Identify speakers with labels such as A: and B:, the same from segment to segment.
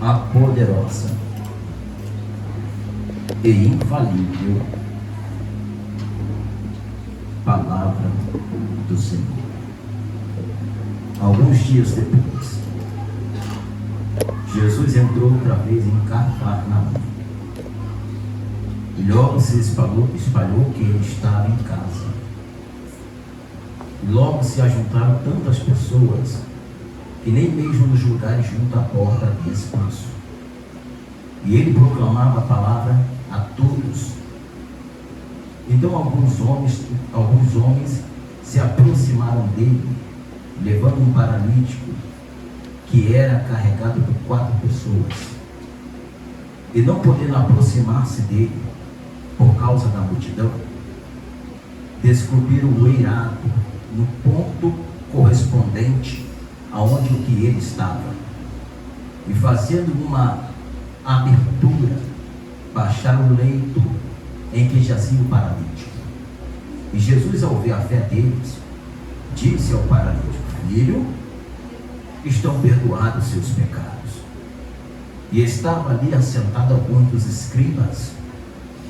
A: a poderosa e infalível palavra do Senhor. Alguns dias depois, Jesus entrou outra vez em Cafarnaum e logo se espalhou que ele estava em casa. E logo se ajuntaram tantas pessoas que nem mesmo nos lugares junto à porta havia espaço. E ele proclamava a palavra a todos. Então alguns homens se aproximaram dele, levando um paralítico que era carregado por 4 pessoas. E não podendo aproximar-se dele por causa da multidão, descobriram o eirado no ponto correspondente aonde o que ele estava, e fazendo uma abertura, baixaram o leito em que jazia o paralítico. E Jesus, ao ver a fé deles, disse ao paralítico: filho, estão perdoados seus pecados. E estava ali assentado alguns dos escribas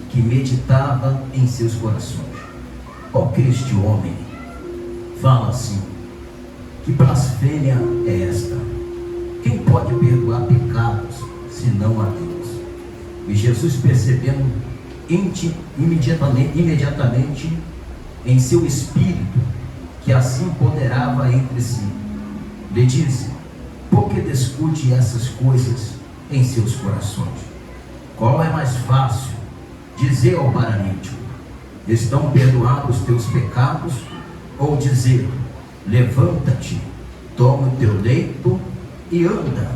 A: que meditavam em seus corações: por que este homem fala assim? Que blasfêmia é esta? Quem pode perdoar pecados senão a Deus? E Jesus, percebendo imediatamente em seu espírito que assim ponderava entre si, lhe disse: por que discute essas coisas em seus corações? Qual é mais fácil? Dizer ao paralítico: estão perdoados os teus pecados? Ou dizer: levanta-te, toma o teu leito e anda?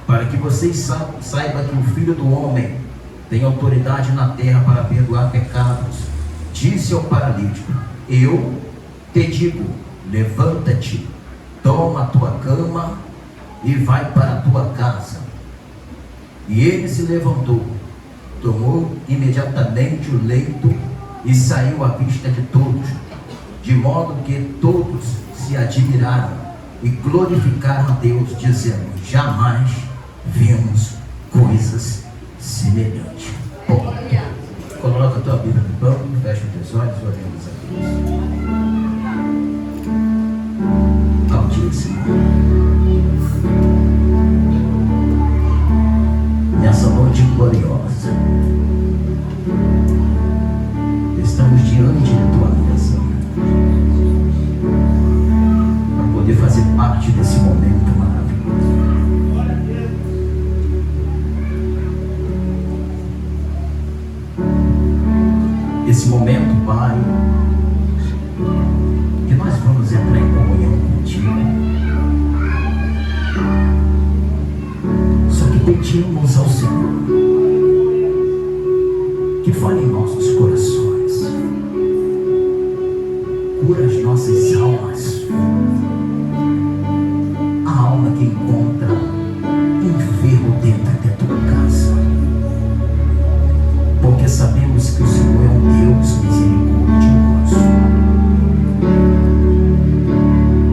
A: Para que vocês saibam que o Filho do Homem tem autoridade na terra para perdoar pecados. Disse ao paralítico: eu te digo, levanta-te, toma a tua cama e vai para a tua casa. E ele se levantou, tomou imediatamente o leito e saiu à vista de todos, de modo que todos se admiraram e glorificaram a Deus, dizendo: jamais vimos coisas semelhantes. Coloca a tua Bíblia no banco, fecha os teus olhos e oremos a Deus. Altíssimo, nessa noite gloriosa, estamos diante de tua mesa para poder fazer parte desse momento maravilhoso. Esse momento, Pai, que nós vamos entrar em comunhão contigo. Só que pedimos ao Senhor que fale em nossos corações, cura as nossas almas, a alma que encontra enfermo dentro da tua casa, porque sabemos que o Senhor é um Deus misericordioso.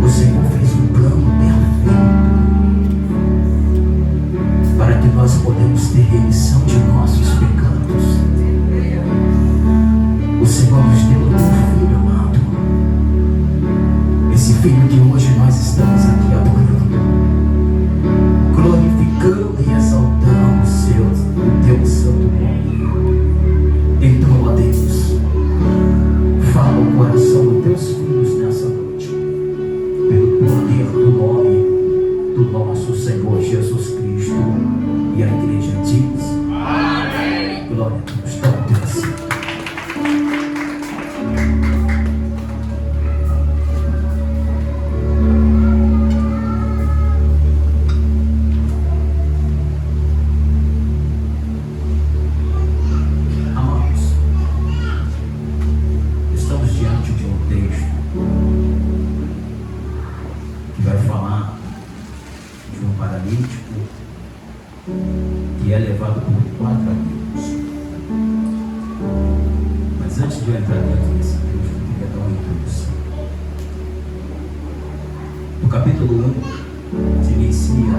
A: O Senhor fez um plano perfeito para que nós podemos ter remissão de nossos pecados. O Senhor nos deu o teu Filho amado, esse Filho que hoje nós estamos aqui adorando, glorificando e exaltando o teu santo nome. Então, ó Deus, fala o coração dos teus filhos nessa noite, pelo poder do nome do nosso Senhor Jesus Cristo. E a igreja diz: amém. Glória a Deus. Toma o teu assento. Que é levado por 4 amigos. Mas antes de eu entrar dentro desse texto, eu queria dar uma introdução. No capítulo 1 se inicia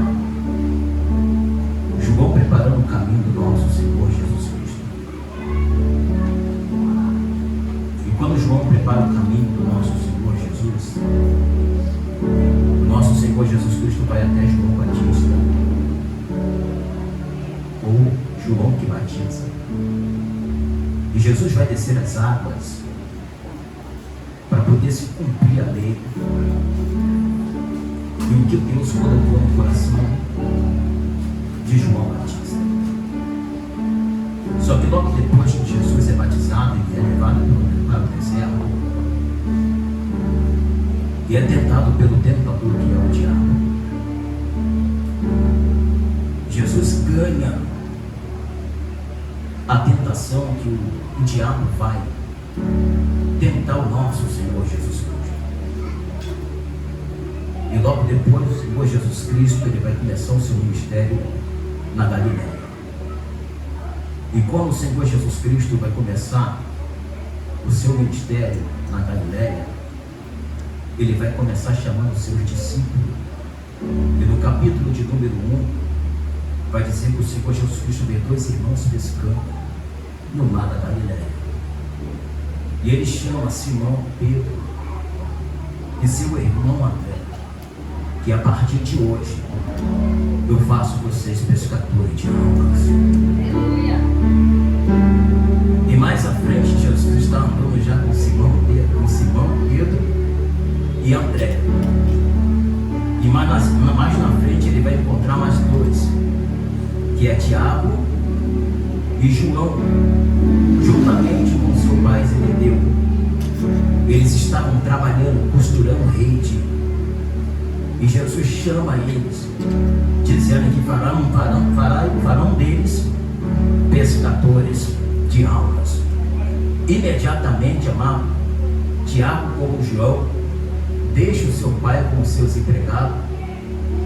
A: caminho do nosso Senhor Jesus Cristo. E quando João prepara o caminho do nosso Senhor Jesus, o nosso Senhor Jesus Cristo vai até João Batista, ou João que batiza. E Jesus vai descer as águas para poder se cumprir a lei e o que Deus colocou no coração de João Batista. Só que logo depois que Jesus é batizado e é levado para o deserto e é tentado pelo tentador que é o diabo, Jesus ganha a tentação que o diabo vai tentar o nosso Senhor Jesus Cristo. E logo depois o Senhor Jesus Cristo ele vai começar o seu ministério na Galileia. E quando o Senhor Jesus Cristo vai começar o seu ministério na Galileia, ele vai começar chamando os seus discípulos. E no capítulo de número 1 vai dizer que o Senhor Jesus Cristo vê 2 irmãos pescando no mar da Galileia. E ele chama Simão Pedro e seu irmão André, que a partir de hoje eu faço vocês pescadores de almas. Aleluia. E mais à frente Jesus está andando já com Simão Pedro e André. E mais na frente ele vai encontrar mais 2, que é Tiago e João, juntamente com seu pai Zebedeu. Eles estavam trabalhando, costurando rede. E Jesus chama eles, dizendo que farão deles pescadores de almas. Imediatamente, amado, Tiago como João deixa o seu pai com os seus empregados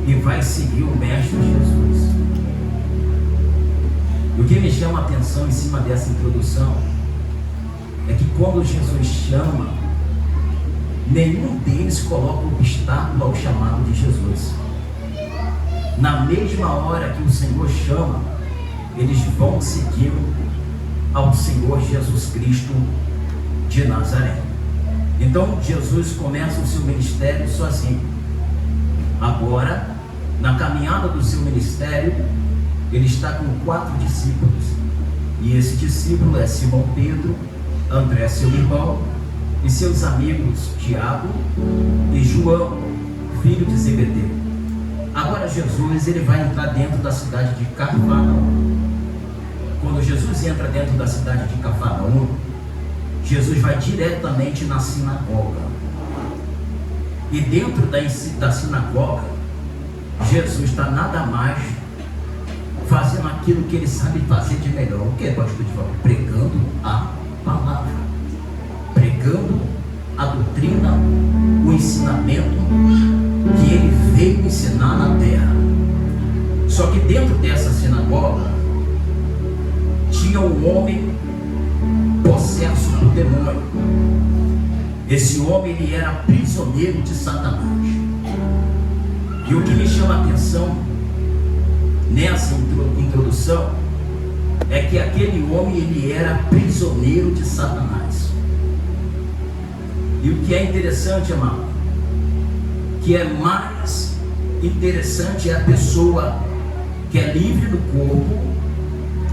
A: e vai seguir o Mestre Jesus. E o que me chama a atenção em cima dessa introdução é que quando Jesus chama, nenhum deles coloca obstáculo ao chamado de Jesus. Na mesma hora que o Senhor chama, eles vão seguir ao Senhor Jesus Cristo de Nazaré. Então Jesus começa o seu ministério sozinho. Agora, na caminhada do seu ministério, ele está com 4 discípulos. E esse discípulo é Simão Pedro, André seu irmão, e seus amigos Tiago e João, filho de Zebedeu. Agora Jesus ele vai entrar dentro da cidade de Cafarnaum. Quando Jesus entra dentro da cidade de Cafarnaum, Jesus vai diretamente na sinagoga. E dentro da sinagoga, Jesus está nada mais fazendo aquilo que ele sabe fazer de melhor. O que é, pastor de Valdo? Pregando a palavra, pregando a doutrina, o ensinamento que ele veio ensinar na terra. Só que dentro dessa sinagoga tinha um homem possesso por demônio. Esse homem ele era prisioneiro de Satanás. E o que me chama a atenção nessa introdução é que aquele homem ele era prisioneiro de Satanás. E o que é interessante, amado, que é mais interessante é a pessoa que é livre no corpo,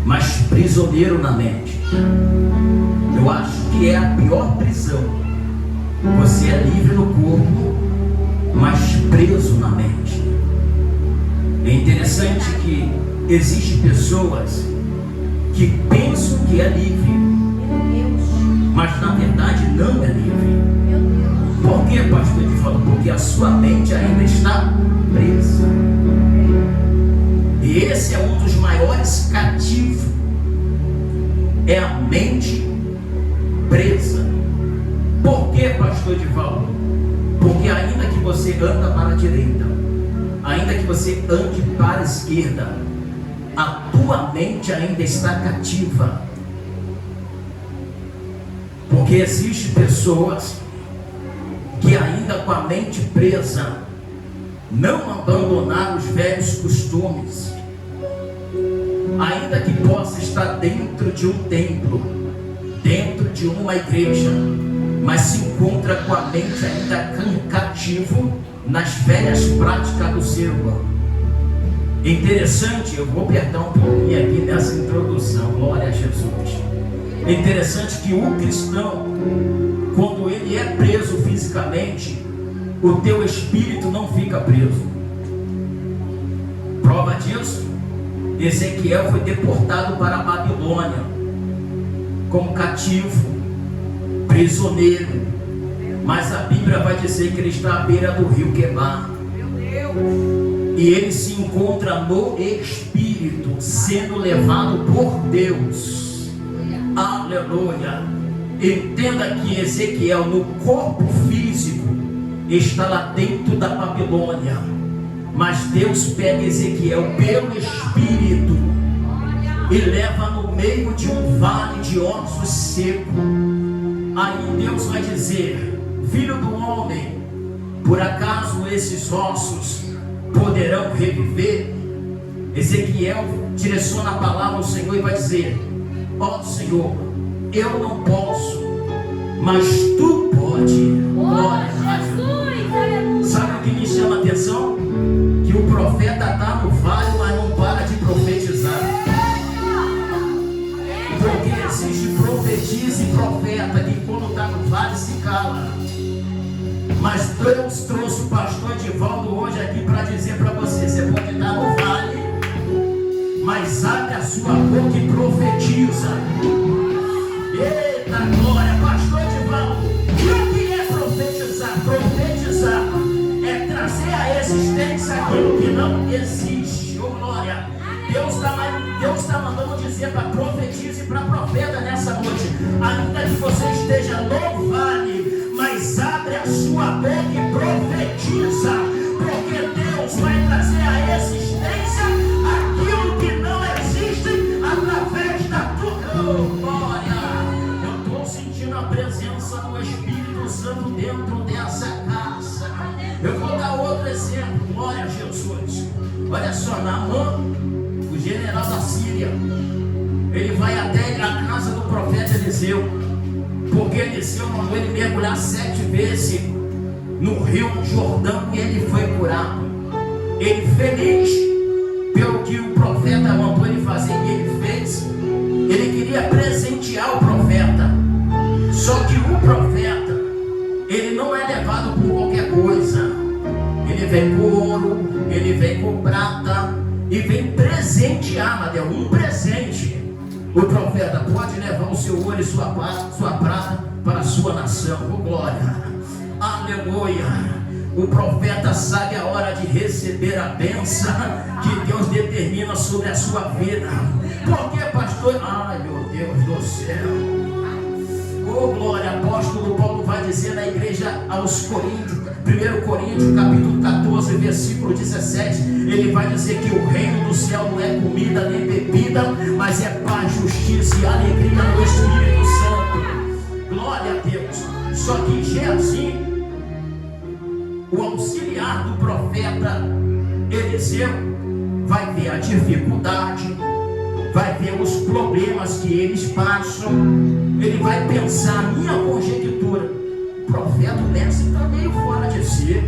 A: mas prisioneiro na mente. Eu acho que é a pior prisão. Você é livre no corpo, mas preso na mente. É interessante que existem pessoas que pensam que é livre, mas na verdade não é livre. Por que, pastor Edivaldo? Porque a sua mente ainda está presa. E esse é um dos maiores cativos. É a mente presa. Por que, pastor Edivaldo? Porque ainda que você anda para a direita, ainda que você ande para a esquerda, a tua mente ainda está cativa. Porque existem pessoas que ainda com a mente presa não abandonaram os velhos costumes, ainda ainda que possa estar dentro de um templo, dentro de uma igreja, mas se encontra com a mente ainda cativo nas velhas práticas do ser humano. Interessante, eu vou apertar um pouquinho aqui nessa introdução, glória a Jesus. É interessante que o cristão, quando ele é preso fisicamente, o teu espírito não fica preso. Prova disso, Ezequiel foi deportado para a Babilônia como cativo, prisioneiro, mas a Bíblia vai dizer que ele está à beira do rio Quebar, e ele se encontra no espírito, sendo levado por Deus. Aleluia. Entenda que Ezequiel, no corpo físico, está lá dentro da Babilônia, mas Deus pega Ezequiel pelo espírito e leva no meio de um vale de ossos secos. Aí Deus vai dizer: filho do homem, por acaso esses ossos poderão reviver? Ezequiel direciona a palavra ao Senhor e vai dizer: ó Senhor, eu não posso, mas tu pode. Glória a Jesus. Sabe o que me chama a atenção? Que o profeta está no vale, mas não para de profetizar. Porque existe profetisa e profeta que quando está no vale se cala. Mas Deus trouxe o pastor Edivaldo hoje aqui para dizer para você: você pode estar no vale, mas abre a sua boca e profetiza. Eita glória, pastor Edivaldo. E o que é profetizar? Profetizar é trazer à existência aquilo que não existe. Oh glória. Deus está mandando dizer para profetiza e para profeta nessa noite: ainda que você esteja no vale, mas abre a sua boca e profetiza, porque Deus vai trazer à existência aquilo que não existe através da tua glória. Eu estou sentindo a presença do Espírito Santo dentro dessa casa. Eu vou dar outro exemplo, glória a Jesus. Olha só, Naamã, o general da Síria, ele vai até a casa do profeta Eliseu, porque Eliseu mandou ele mergulhar 7 vezes no rio Jordão e ele foi curado. Ele feliz pelo que o profeta mandou ele fazer, e ele fez. Ele queria presentear o profeta, só que o profeta, ele não é levado por qualquer coisa. Ele vem com ouro, ele vem com prata e vem presentear, Madeu, um presente. O profeta pode levar o seu ouro e sua prata para a sua nação. Oh glória, aleluia. O profeta sabe a hora de receber a bênção que Deus determina sobre a sua vida. Por que, pastor? Ai meu Deus do céu. Oh glória, apóstolo Paulo vai dizer na igreja aos Coríntios, 1 Coríntios capítulo 14 versículo 17, ele vai dizer que o reino do céu não é comida nem bebida, mas é paz, justiça e alegria no Espírito Santo. Glória a Deus. Só que Geazi, o auxiliar do profeta Eliseu, vai ver a dificuldade, vai ver os problemas que eles passam. Ele vai pensar: a minha conjectura, o profeta, o mestre está meio fora de si,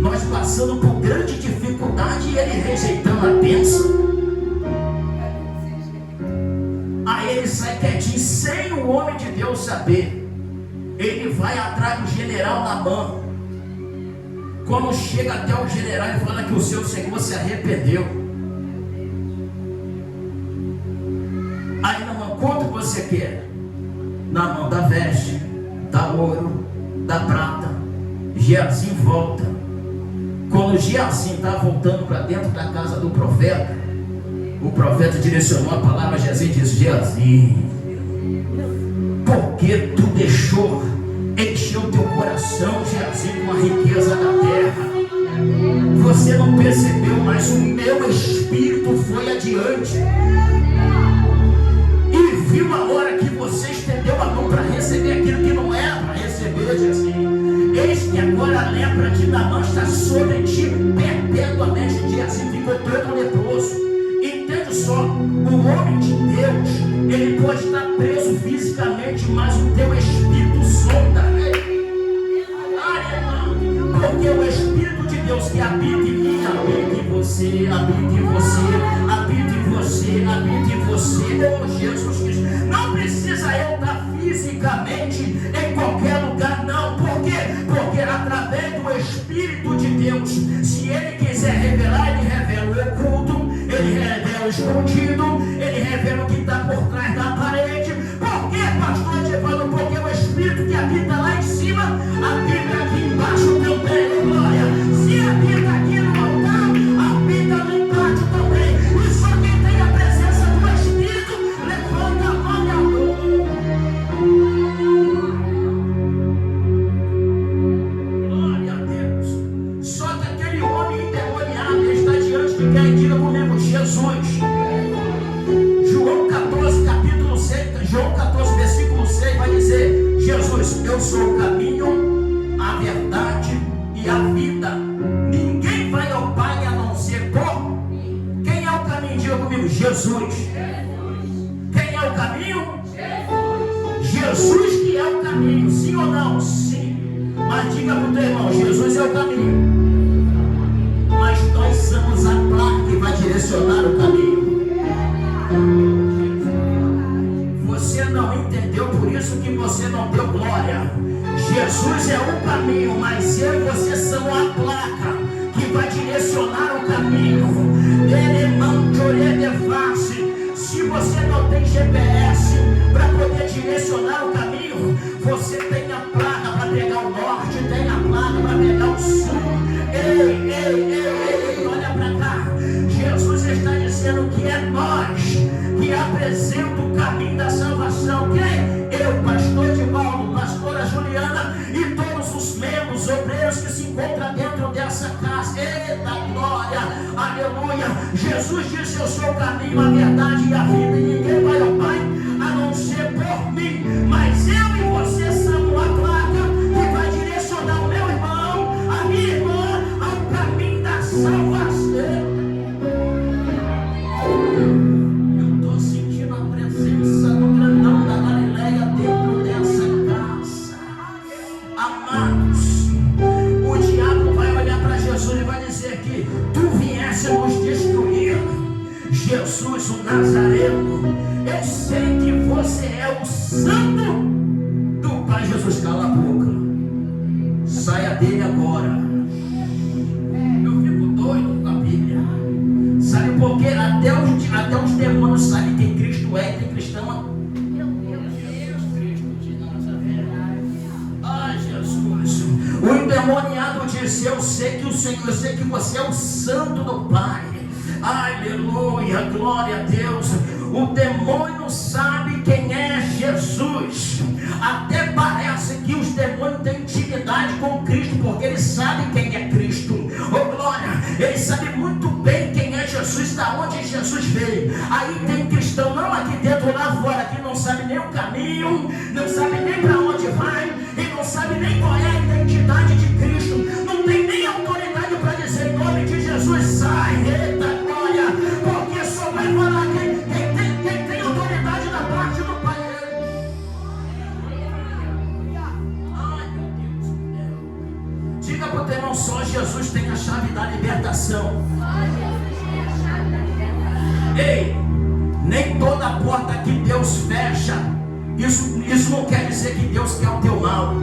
A: nós passando por grande dificuldade e ele rejeitando a bênção. Aí ele sai quietinho, sem o homem de Deus saber. Ele vai atrás do general Naamã. Quando chega até o general, ele fala que o seu senhor se arrependeu. Aí Naamã, quanto você quer? Naamã dá veste, dá ouro, dá prata. Geazi volta. Quando Geazi está voltando para dentro da casa do profeta, o profeta direcionou a palavra a Geazi e disse: Geazi, por que tu deixou encher o teu coração, Geazi, com a riqueza da terra? Você não percebeu, mas o meu espírito foi adiante e viu a hora que você estendeu a mão para receber aquilo que não era para receber, Geazi. Eis que agora a lepra de Naamã está sobre ti perpetuamente. Geazi ficou todo leproso. Entende só, o homem habita em você, habita em você, habita em você. Oh, Jesus Cristo, não precisa eu estar fisicamente em qualquer lugar, não. Por quê? Porque através do Espírito de Deus, se Ele quiser revelar, Ele revela o oculto, Ele revela o escondido, Ele revela o que está por trás da parede. Por quê, pastor Edvaldo? Porque o Espírito que habita lá em cima, habita aqui embaixo também, glória. Se habita aqui no altar, habita no pátio também. E só quem tem a presença do Espírito, levanta a mão e adora. Glória a Deus. Só que aquele homem endemoniado, ele está diante de quem? Diga comigo, Jesus. João 14, capítulo 6, João 14, versículo 6 vai dizer: Jesus, eu sou o caminho, a verdade e a vida. Ninguém vai ao Pai a não ser por mim. Quem é o caminho? Diga comigo, Jesus. Quem é o caminho? Jesus que é o caminho, sim ou não? Sim. Mas diga para o teu irmão, Jesus é o caminho. Mas nós somos a placa que vai direcionar o caminho. Você não entendeu, por isso que você não deu glória. Jesus é o caminho, mas eu e você somos a placa que vai direcionar o caminho. Se você não tem GPS para poder direcionar o caminho, você tem a placa para pegar o norte, tem a placa para pegar o sul. Ei, olha para cá. Jesus está dizendo que é nós que apresenta o caminho da salvação. Quem? Eu, pastor Edvaldo, pastora Juliana e todos os membros, obreiros que se encontram dentro dessa casa. Eita glória, aleluia. Jesus disse: eu sou o caminho, a verdade e a vida, e ninguém vai ao Pai a não ser por mim. Mas eu e você somos a placa que vai direcionar o meu irmão, a minha irmã, ao caminho da salvação. Nos destruir. Jesus o Nazareno, eu sei que você é o santo do Pai. Jesus, cala a boca, saia dele agora. Eu fico doido com a Bíblia, sabe por quê? Até os demônios sabem quem Cristo é e quem cristão. Cristo de Nazaré. Ai, Jesus. O endemoniado disse: eu sei que o Senhor, eu sei que você é o santo do Pai. Aleluia, glória a Deus. O demônio sabe quem é Jesus. Até parece que os demônios têm intimidade com Cristo, porque eles sabem quem é Cristo. Oh glória, eles sabem muito bem quem é Jesus, da onde Jesus veio. Aí tem cristão, não aqui dentro, lá fora, que não sabe nem o caminho, não sabe nem para onde vai, e não sabe nem qual é a identidade de Cristo. Não tem nem autoridade para dizer em nome de Jesus: sai, eita glória, porque só vai falar quem tem autoridade da parte do Pai. Ai meu Deus, diga para o teu irmão: só Jesus tem a chave da libertação. Ei, nem toda porta que Deus fecha, isso não quer dizer que Deus quer o teu mal.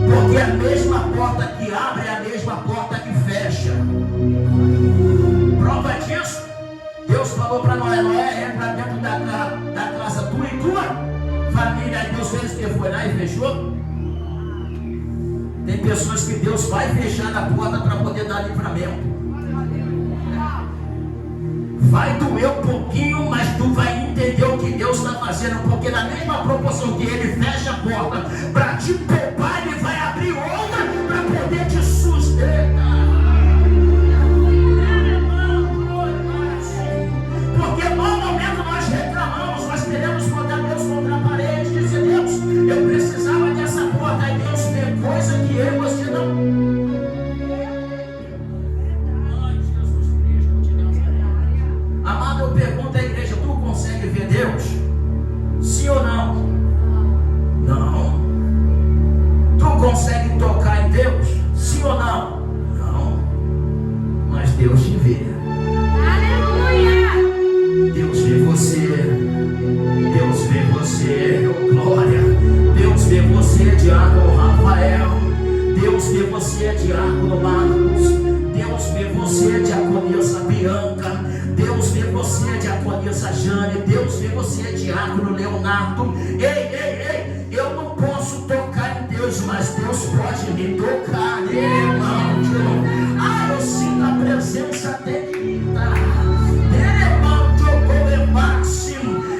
A: Porque a mesma porta que abre é a mesma porta que fecha. Prova disso, Deus falou para Noé: Noé, entra dentro da casa tua e tua família. Aí Deus fez o que? Foi lá e fechou. Tem pessoas que Deus vai fechar a porta para poder dar livramento. Vai doer um pouquinho, mas tu vai entender o que Deus está fazendo, porque na mesma proporção que Ele fecha a porta para te poupar, Ele vai abrir outra para poder te sustentar. Porque no momento nós reclamamos, nós queremos botar Deus contra a parede, dizer: Deus, eu precisava dessa porta, e Deus vê coisa que eu e você não. Amado, eu pergunto à igreja: tu consegue ver Deus? Sim ou não? Não. Deus te vê.
B: Aleluia!
A: Deus vê você. Deus vê você, oh glória. Deus vê você, diácono Rafael. Deus vê você, diácono Marcos. Deus vê você, diaconisa Bianca. Deus vê você, diaconisa Jane. Deus vê você, diácono Leonardo. Ei, eu não posso tocar em Deus, mas Deus pode me tocar, irmão. Eu sinto a presença dele.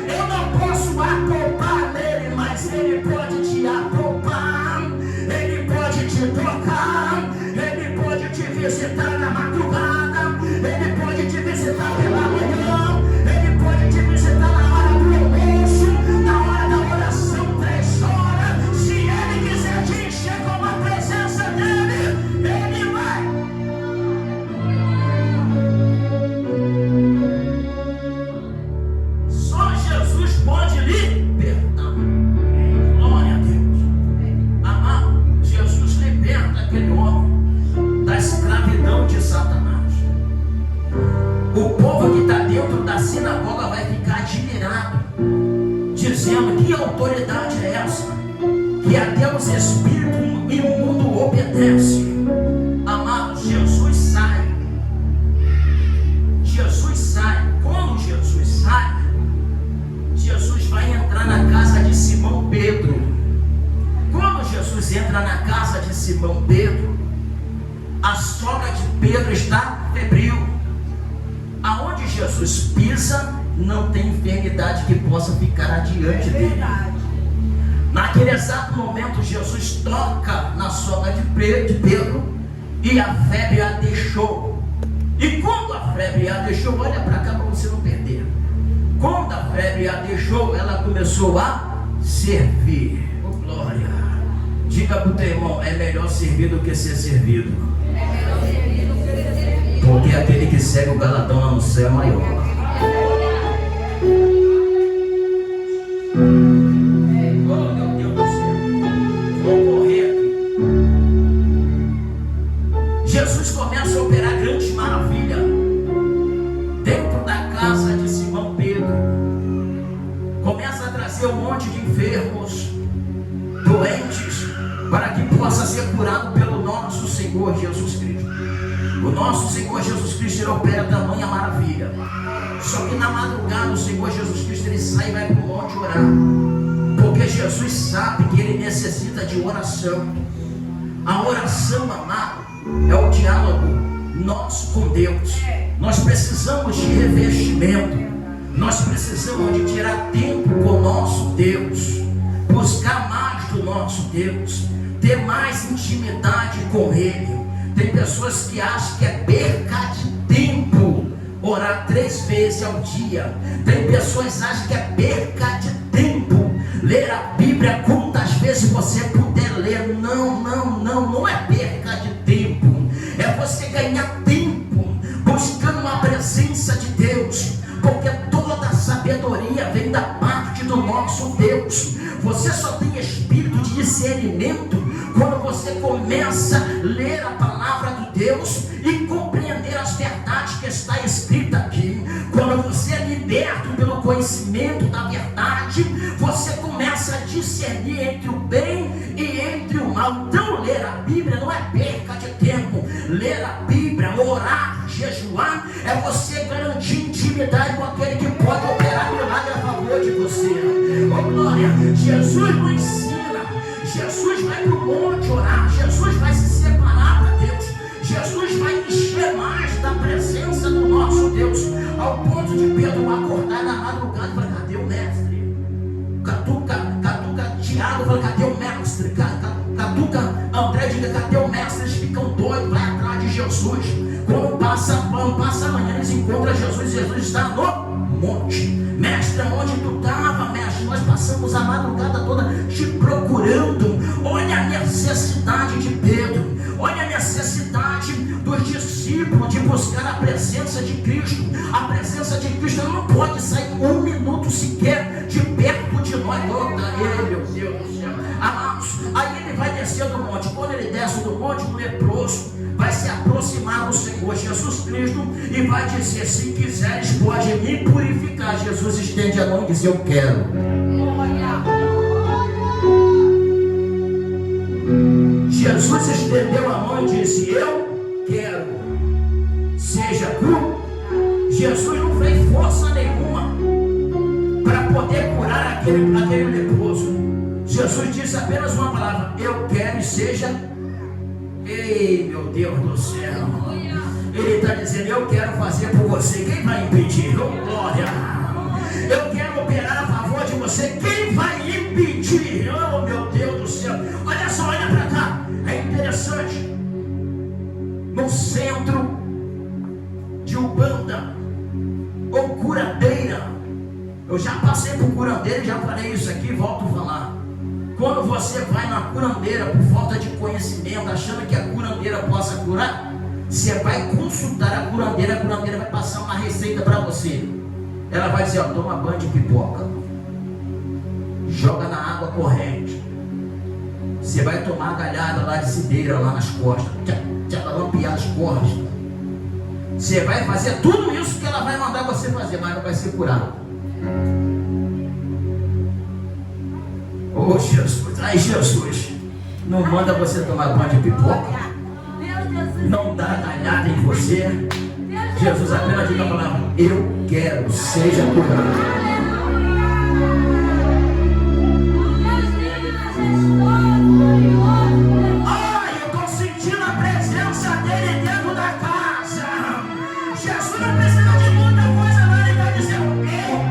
A: Eu não posso apalpar nele, mas ele pode te apalpar. Ele pode te tocar. Ele pode te visitar na madrugada. Ele pode te visitar pela manhã. Ele pode te visitar na hora do almoço, na hora da oração, 3 horas. Se ele quiser te encher com a presença dele, ele vai. Só Jesus pode libertar. Glória a Deus. Amado, Jesus liberta aquele homem da escravidão de Satanás. O povo que está dentro da sinagoga vai ficar admirado, dizendo: que autoridade é essa? Que até os espíritos imundos obedecem. Amado, Jesus sai. Jesus sai. Quando Jesus sai, Jesus vai entrar na casa de Simão Pedro. Quando Jesus entra na casa de Simão Pedro, a sogra de Pedro está febril. Aonde Jesus pisa, não tem enfermidade que possa ficar adiante dele. Naquele exato momento, Jesus toca na sogra de Pedro e a febre a deixou. E quando a febre a deixou, olha para cá para você não perder. Quando a febre a deixou, ela começou a servir. Oh, glória! Diga para o teu irmão: é melhor servir do que ser servido. Porque aquele que segue o galadão lá no céu é maior. Oh, meu Deus do céu. Vou correr aqui. Jesus começa a operar grandes maravilhas dentro da casa de Simão Pedro. Começa a trazer um monte de enfermos, doentes, para que possa ser curado pelo nosso Senhor Jesus Cristo. O nosso Senhor Jesus Cristo, ele opera tamanha maravilha. Só que na madrugada o Senhor Jesus Cristo, ele sai e vai para o monte orar. Porque Jesus sabe que ele necessita de oração. A oração, amado, é o diálogo nosso com Deus. Nós precisamos de revestimento. Nós precisamos de tirar tempo com o nosso Deus. Buscar mais do nosso Deus. Ter mais intimidade com Ele. Tem pessoas que acham que é perca de tempo orar 3 vezes ao dia. Tem pessoas que acham que é perca de tempo ler a Bíblia quantas vezes você puder ler. Não é perca de tempo. É você ganhar tempo buscando a presença de Deus. Porque toda a sabedoria vem da parte do nosso Deus. Você só tem espírito de discernimento quando você começa a ler a palavra de Deus e compreender as verdades que está escrita aqui. Quando você é liberto pelo conhecimento da verdade, você começa a discernir entre o bem e entre o mal. Então ler a Bíblia não é perca de tempo. Ler a Bíblia, orar, jejuar, é você garantir intimidade com aquele que pode operar milagre a favor de você. Oh glória, Jesus nos ensina. Jesus vai para o monte orar. Jesus vai se separar para Deus. Jesus vai encher mais da presença do nosso Deus, ao ponto de Pedro acordar na madrugada e falar: cadê o mestre? Catuca Tiago, fala: cadê o mestre? Catuca André, diga: cadê o mestre? Eles ficam doidos, vai atrás de Jesus. Quando passa amanhã, eles encontram Jesus. Jesus está no monte. Mestre, onde tu estava, mestre? Nós passamos a madrugada toda te procurando. Olha a necessidade de Pedro. Olha a necessidade dos discípulos de buscar a presença de Cristo. A presença de Cristo não pode sair 1 minuto sequer de perto de nós. Meu Deus do céu. Amados, aí ele vai descer do monte. Quando ele desce do monte, o leproso vai se aproximar do Senhor Jesus Cristo e vai dizer: se quiseres, pode me purificar. Jesus estende a mão e diz: eu quero. Jesus estendeu a mão e disse: eu quero. Seja curado. Jesus não fez força nenhuma para poder curar aquele leproso. Jesus disse apenas uma palavra: eu quero, e seja. Ei, meu Deus do céu. Ele está dizendo: eu quero fazer por você. Quem vai impedir? Oh, glória. Eu quero operar a favor de você. Quem vai impedir? Oh, meu Deus do céu. Olha só, olha para cá. É interessante. No centro de Ubanda, ou curandeira, eu já passei por curandeira e já falei isso aqui, volto a falar. Quando você vai na curandeira por falta de conhecimento, achando que a curandeira possa curar, você vai consultar a curandeira vai passar uma receita para você. Ela vai dizer: ó, toma banho de pipoca, joga na água corrente, você vai tomar a galhada lá de cideira lá nas costas, te lampear as costas. Você vai fazer tudo isso que ela vai mandar você fazer, mas não vai ser curado. Oh, Jesus, ai Jesus, não manda você tomar banho de pipoca, não dá galhada em você. Jesus apenas diz a palavra: eu quero, seja curado. Ai, eu estou sentindo a presença dele dentro da casa. Jesus não precisa de muita coisa, não. Ele vai dizer: eu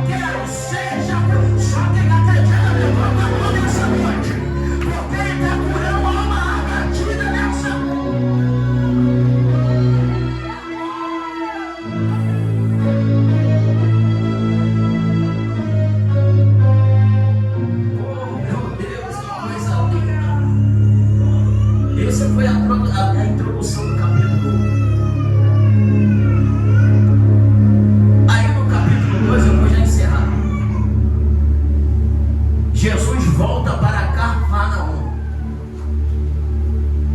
A: quero, seja curado. Só quem acredita, levanta a mão nessa noite, porque ele está curando uma alma abatida nessa noite. Oh, meu Deus, que coisa linda. Essa foi a introdução do capítulo 1. Aí no capítulo 2 eu vou já encerrar. Jesus volta para Cafarnaum.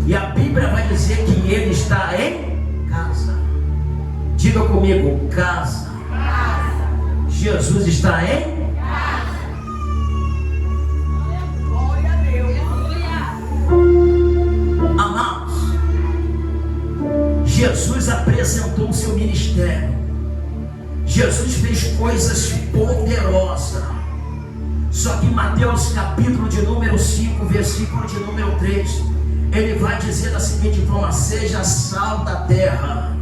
A: E a Bíblia vai dizer que ele está em casa. Diga comigo: casa. Jesus está em
B: Glória a Deus.
A: Amados, Jesus apresentou o seu ministério. Jesus fez coisas poderosas. Só que em Mateus capítulo de número 5, versículo de número 3, ele vai dizer da seguinte forma: seja sal da terra.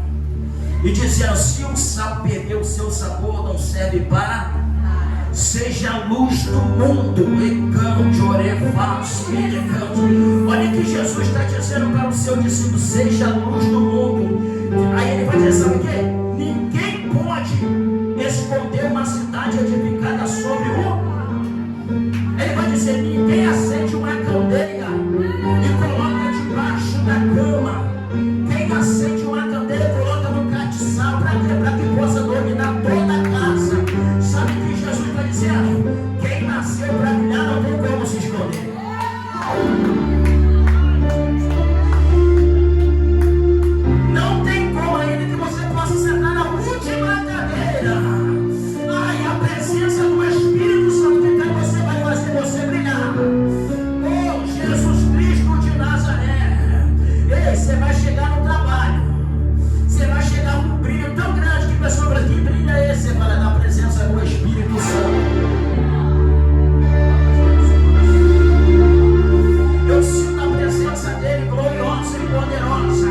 A: E dizendo: se o sal perdeu o seu sabor, não serve para. Seja a luz do mundo. Olha que Jesus está dizendo para o seu discípulo: seja a luz do mundo. Aí ele vai dizer: sabe o que? Ninguém pode esconder uma cidade edificada sobre o. Ele vai dizer: ninguém acende uma candeia e coloca debaixo da cama. Quem acende uma candeia e coloca no castiçal, para quê? Para que possa dominar toda a casa. Sabe o que Jesus vai dizer? Quem nasceu para brilhar não tem como se esconder. Não tem como ainda que você possa sentar na última cadeira. Ai, a presença do Espírito Santo que tem você vai fazer você brilhar. Oh, Jesus Cristo de Nazaré. Ei, você vai chegar no trabalho. Você vai chegar com um brilho tão grande que a pessoa fala: que brilho é esse? Você fala: da presença do Espírito Santo. Eu sinto a presença dele gloriosa e poderosa.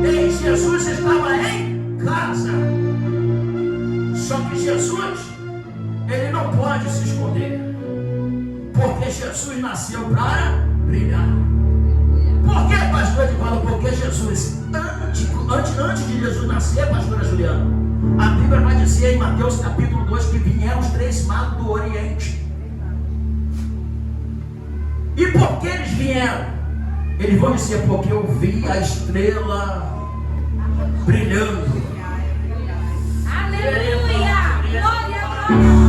A: Ei, Jesus estava em casa. Só que Jesus, ele não pode se esconder, porque Jesus nasceu para brilhar. Por que, pastor Edivaldo? Porque Jesus, antes de Jesus nascer, pastora Juliana, a Bíblia vai dizer em Mateus capítulo 2 que vieram os 3 magos do Oriente. E por que eles vieram? Eles vão dizer: porque eu vi a estrela brilhando.
B: Aleluia. Glória a Deus.